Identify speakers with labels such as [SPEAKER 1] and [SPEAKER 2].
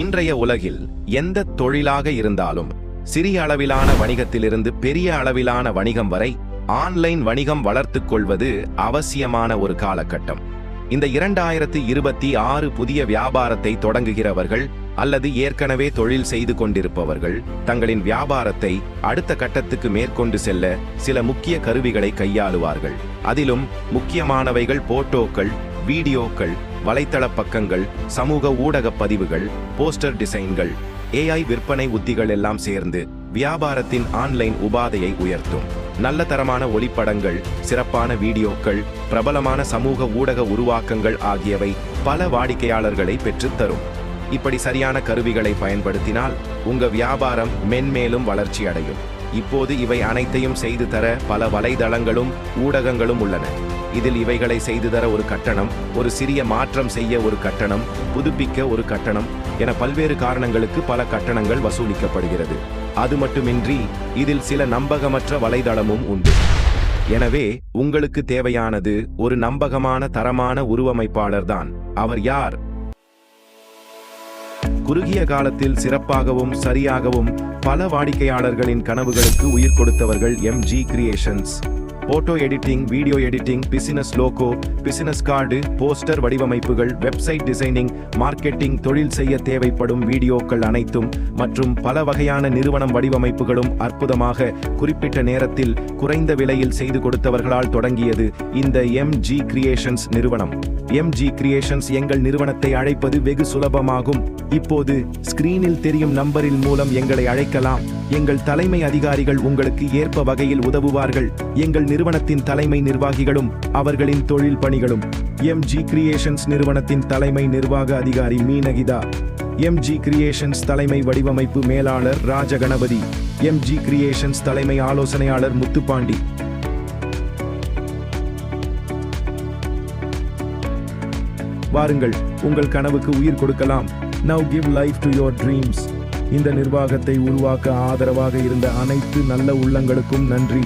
[SPEAKER 1] இன்றைய உலகில் எந்த தொழிலாக இருந்தாலும் சிறிய அளவிலான வணிகத்திலிருந்து பெரிய அளவிலான வணிகம் வரை ஆன்லைன் வணிகம் வளர்த்துக் கொள்வது அவசியமான ஒரு காலகட்டம். இந்த 2026 புதிய வியாபாரத்தை தொடங்குகிறவர்கள் அல்லது ஏற்கனவே தொழில் செய்து கொண்டிருப்பவர்கள் தங்களின் வியாபாரத்தை அடுத்த கட்டத்துக்கு மேற்கொண்டு செல்ல சில முக்கிய கருவிகளை கையாளுவார்கள். அதிலும் முக்கியமானவைகள் போட்டோக்கள், வீடியோக்கள், வலைத்தள பக்கங்கள், சமூக ஊடக பதிவுகள், போஸ்டர் டிசைன்கள், AI விற்பனை உத்திகள் எல்லாம் சேர்ந்து வியாபாரத்தின் ஆன்லைன் உபாதையை உயர்த்தும். நல்ல தரமான ஒளிப்படங்கள், சிறப்பான வீடியோக்கள், பிரபலமான சமூக ஊடக உருவாக்கங்கள் ஆகியவை பல வாடிக்கையாளர்களை பெற்றுத்தரும். இப்படி சரியான கருவிகளை பயன்படுத்தினால் உங்க வியாபாரம் மென்மேலும் வளர்ச்சி அடையும். இப்போது இவை அனைத்தையும் செய்து தர பல வலைதளங்களும் ஊடகங்களும் உள்ளன. இதில் இவைகளை செய்து தர ஒரு கட்டணம், ஒரு சிறிய மாற்றம் செய்ய ஒரு கட்டணம், புதுப்பிக்க ஒரு கட்டணம் என பல்வேறு காரணங்களுக்கு பல கட்டணங்கள் வசூலிக்கப்படுகிறது. அது மட்டுமின்றி இதில் சில நம்பகமற்ற வலைதளமும் உண்டு. எனவே உங்களுக்கு தேவையானது ஒரு நம்பகமான தரமான உருவமைப்பாளர் தான். அவர் யார்? குறுகிய காலத்தில் சிறப்பாகவும் சரியாகவும் பல வாடிக்கையாளர்களின் கனவுகளுக்கு உயிர் கொடுத்தவர்கள் MG creations. Photo editing, video editing, business logo, business card, poster வடிவமைப்புகள், வெப்சைட் டிசைனிங், மார்க்கெட்டிங், தொழில் செய்ய தேவைப்படும் வீடியோக்கள் அனைத்தும் மற்றும் பல வகையான நிறுவனம் வடிவமைப்புகளும் அற்புதமாக குறிப்பிட்ட நேரத்தில் குறைந்த விலையில் செய்து கொடுத்தவர்களால் தொடங்கியது இந்த MG கிரியேஷன்ஸ் நிறுவனம். MG கிரியேஷன்ஸ் எங்கள் நிறுவனத்தை அழைப்பது வெகு சுலபமாகும். இப்போது ஸ்கிரீனில் தெரியும் நம்பரில் மூலம் எங்களை அழைக்கலாம். எங்கள் தலைமை அதிகாரிகள் உங்களுக்கு ஏற்ப வகையில் உதவுவார்கள். எங்கள் நிறுவனத்தின் தலைமை நிர்வாகிகளும் அவர்களின் தொழில் பணிகளும். MG கிரியேஷன்ஸ் நிறுவனத்தின் தலைமை நிர்வாக அதிகாரி மீனகிதா. MG கிரியேஷன்ஸ் தலைமை வடிவமைப்பு மேலாளர் ராஜகணபதி. MG கிரியேஷன்ஸ் தலைமை ஆலோசனையாளர் முத்துப்பாண்டி. வாருங்கள், உங்கள் கனவுக்கு உயிர் கொடுக்கலாம். Now give life to your dreams. இந்த நிர்வாகத்தை உருவாக்க ஆதரவாக இருந்த அனைத்து நல்ல உள்ளங்களுக்கும் நன்றி.